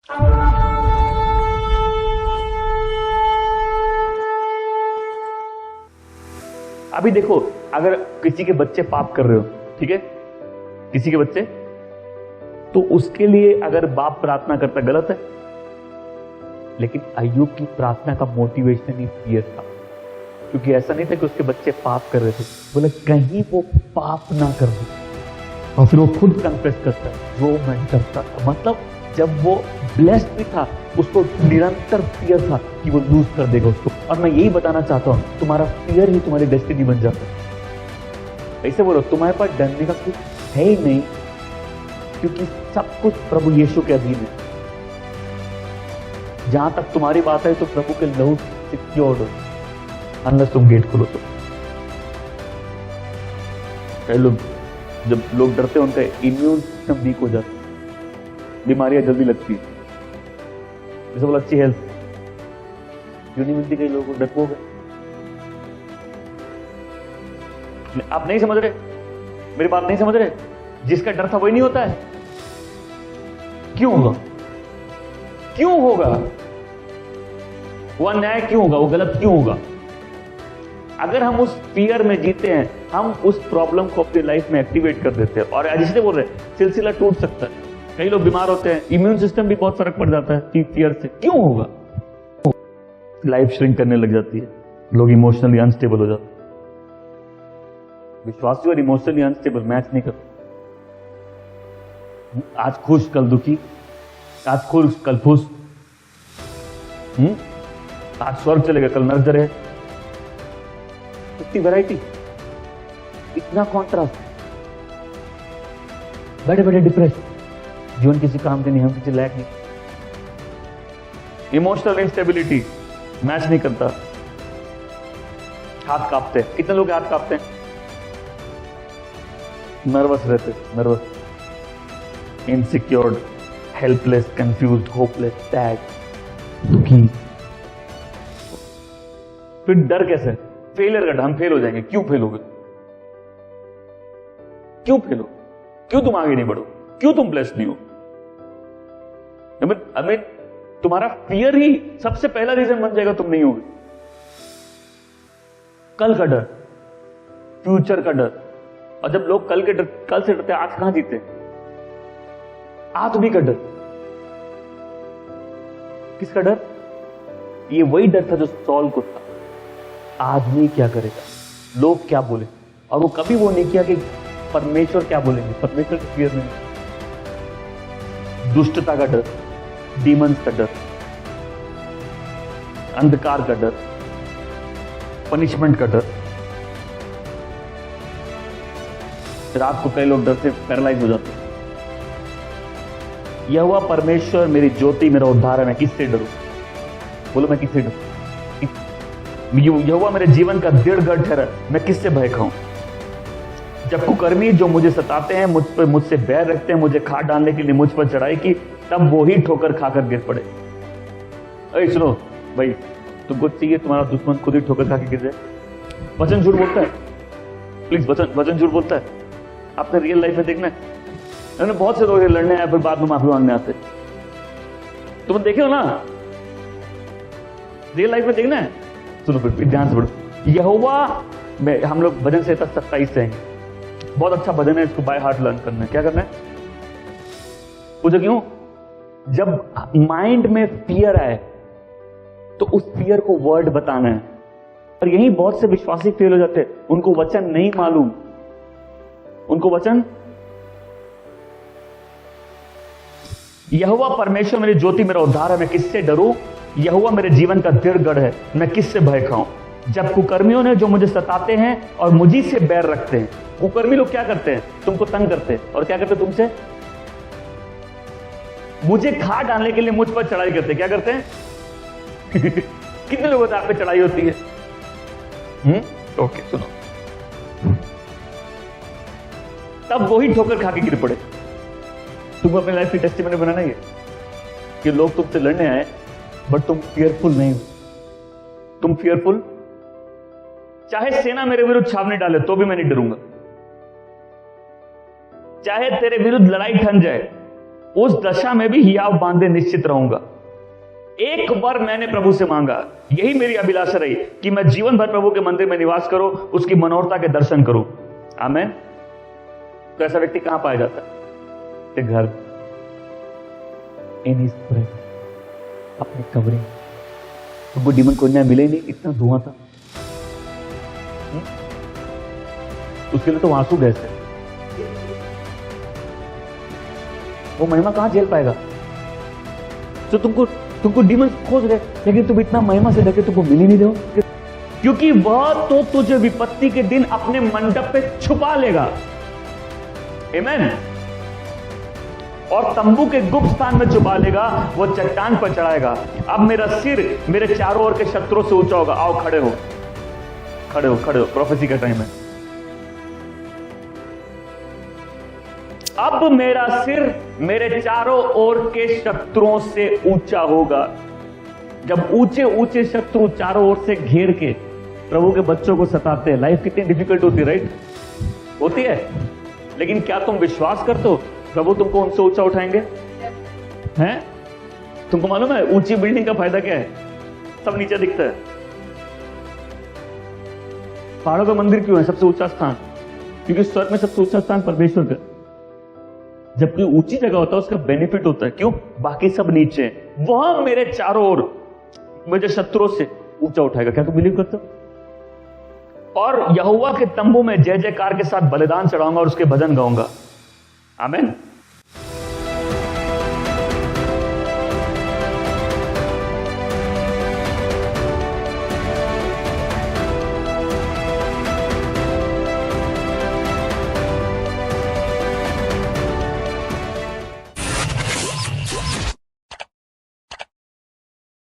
अभी देखो, अगर किसी के बच्चे पाप कर रहे हो, ठीक है, किसी के बच्चे, तो उसके लिए अगर बाप प्रार्थना करता गलत है। लेकिन अय्यूब की प्रार्थना का मोटिवेशन ही फियर था, क्योंकि ऐसा नहीं था कि उसके बच्चे पाप कर रहे थे, बोले कहीं वो पाप ना कर दे, और फिर वो खुद कन्फेस करता है जो मैं करता था। मतलब जब वो ब्लेस्ड भी था, उसको निरंतर फियर था कि वो लूज कर देगा उसको। और मैं यही बताना चाहता हूं, तुम्हारा फियर ही तुम्हारी डेस्टिनी बन जाता है। ऐसे बोलो, तुम्हारे पास डरने का कुछ है ही नहीं, क्योंकि सब कुछ प्रभु यीशु के अधीन है। जहां तक तुम्हारी बात है तो प्रभु के लहू सिक्योर्ड हो, अनलेस तुम गेट खोलो तो। कई लोग, जब लोग डरते हैं, उनका इम्यून सिस्टम वीक हो जाता है, बीमारियां जल्दी लगती है। जैसे बोला अच्छी हेल्थ क्यों नहीं मिलती कई लोगों को, डरपोक है। आप नहीं समझ रहे, मेरी बात नहीं समझ रहे। जिसका डर था वही नहीं होता है। क्यों होगा? क्यों होगा? वो अन्याय क्यों होगा? वो गलत क्यों होगा? अगर हम उस फियर में जीते हैं, हम उस प्रॉब्लम को अपनी लाइफ में एक्टिवेट कर देते हैं, और जिसने बोल रहे हैं सिलसिला टूट सकता है। कई लोग बीमार होते हैं, इम्यून सिस्टम भी बहुत फर्क पड़ जाता है फियर से। क्यों होगा? लाइफ श्रिंक करने लग जाती है, लोग इमोशनली अनस्टेबल हो जाते हैं। विश्वासी और इमोशनली अनस्टेबल मैच नहीं करते। आज खुश कल दुखी, आज खुश कल खुश, आज स्वर्ग चलेगा कल नर्क रहे। इतनी वैरायटी, इतना कॉन्ट्रास्ट, बड़े बड़े डिप्रेस, जीवन किसी काम के नहीं, हम किसी लायक नहीं। इमोशनल इंस्टेबिलिटी मैच नहीं करता, हाथ कांपते। कितने लोग हाथ कांपते हैं? नर्वस रहते, nervous, insecured, helpless, confused, hopeless, sad, दुखी। फिर डर कैसे? फेलियर का डर, हम फेल हो जाएंगे। क्यों फेल होगे? क्यों फेल हो? क्यों तुम आगे नहीं बढ़ो? क्यों तुम ब्लेस्ड नहीं हो? तुम्हारा फियर ही सबसे पहला रीजन बन जाएगा तुम नहीं होगे। कल का डर, फ्यूचर का डर। और जब लोग कल से डरते, आज कहां जीते? आत्मी का डर। किसका डर? ये वही डर था जो सॉल को था। आदमी क्या करेगा, लोग क्या बोले, और वो कभी वो नहीं किया कि परमेश्वर क्या बोलेंगे। परमेश्वर के फियर में दुष्टता का डर, डीमंस का डर, अंधकार का डर, पनिशमेंट का डर। रात को कई लोग डर से पैरालाइज हो जाते हैं। यहोवा परमेश्वर मेरी ज्योति, मेरा उद्धार है, मैं किससे डरूं? बोलो, मैं किससे डरूं? यहोवा मेरे जीवन का दृढ़ गढ़ ठहरा, मैं किससे भय खाऊं? जब कुकर्मी जो मुझे सताते हैं, मुझसे बैर रखते हैं, मुझे खा डालने के लिए मुझ पर चढ़ाई की, तब वो ही ठोकर खाकर गिर पड़े। अरे सुनो भाई, तुमको चाहिए तुम्हारा दुश्मन खुद ही ठोकर खा के गिर जाए? वचन झूठ बोलता है? प्लीज, वचन झूठ बोलता है? आपने रियल लाइफ में देखना है। बहुत से लोग लड़ने आए, फिर बाद में माफी मांगने आते। तुम देखे हो ना, रियल लाइफ में देखना है। सुनो फिर ध्यान से पढ़ो। यहोवा में, हम लोग भजन से 27 से आएंगे, बहुत अच्छा भजन है, इसको बाय हार्ट लर्न करना है। क्या करना है? पूछो क्यों? जब माइंड में फियर आए तो उस फियर को वर्ड बताना है। और यही बहुत से विश्वासी फेल हो जाते हैं, उनको वचन नहीं मालूम। उनको वचन, यहोवा परमेश्वर मेरी ज्योति, मेरा उद्धार है, मैं किससे डरूं? यहोवा मेरे जीवन का दृढ़ गढ़ है, मैं किससे भय खाऊं? जब कुकर्मियों ने जो मुझे सताते हैं और मुझी से बैर रखते हैं। कुकर्मी लोग क्या करते हैं? तुमको तंग करते हैं, और क्या करते हैं तुमसे? मुझे खा डालने के लिए मुझ पर चढ़ाई करते हैं। क्या करते हैं? कितने लोगों से आप पे चढ़ाई होती है? ओके, सुनो। तब वही ठोकर खा के गिर पड़े। तुम अपनी लाइफ की टेस्टिमनी बनाना है कि लोग तुमसे लड़ने आए, बट तुम फियरफुल नहीं हो। तुम फियरफुल, चाहे सेना मेरे विरुद्ध छावनी डाले तो भी मैं नहीं डरूंगा। चाहे तेरे विरुद्ध लड़ाई ठन जाए, उस दशा में भी हियाव बांधे निश्चित रहूंगा। एक बार मैंने प्रभु से मांगा, यही मेरी अभिलाषा रही कि मैं जीवन भर प्रभु के मंदिर में निवास करूं, उसकी मनोहरता के दर्शन करूं। आमेन। तो ऐसा व्यक्ति कहां पाया जाता है? घर, इन हिज प्रेजेंस, अपनी कवरिंग। तुमको डीमन को न्याय मिले नहीं, इतना धुआं था। उसके लिए तो आंसू गए थे। वो महिमा कहां झेल पाएगा? तो तुमको डीमन खोज रहे, लेकिन तुम इतना महिमा से ढके, तुमको मिल ही नहीं रहे, क्योंकि वह तो तुझे विपत्ति के दिन अपने मंडप पे छुपा लेगा। आमेन। और तंबू के गुप्त स्थान में छुपा लेगा, वो चट्टान पर चढ़ाएगा। अब मेरा सिर मेरे चारों ओर के शत्रुओं से ऊंचा होगा। आओ खड़े हो, खड़े हो, खड़े हो। प्रोफेसी का टाइम है। अब मेरा सिर मेरे चारों ओर के शत्रुओं से ऊंचा होगा। जब ऊंचे ऊंचे शत्रु चारों ओर से घेर के प्रभु के बच्चों को सताते हैं, लाइफ कितनी डिफिकल्ट होती है, राइट? होती है। लेकिन क्या तुम विश्वास करते हो प्रभु तुमको उनसे ऊंचा उठाएंगे? हैं? तुमको मालूम है ऊंची बिल्डिंग का फायदा क्या है? सब नीचे दिखता है। पहाड़ों का मंदिर क्यों है सबसे ऊंचा स्थान? क्योंकि स्वर्ग में सबसे ऊंचा स्थान परमेश्वर का। जबकि ऊंची जगह होता है उसका बेनिफिट होता है। क्यों? बाकी सब नीचे है। वह मेरे चारों ओर मुझे शत्रुओं से ऊंचा उठाएगा। क्या तुम बिलीव करते हो? और यहोवा के तंबू में जय जयकार के साथ बलिदान चढ़ाऊंगा और उसके भजन गाऊंगा। आमीन।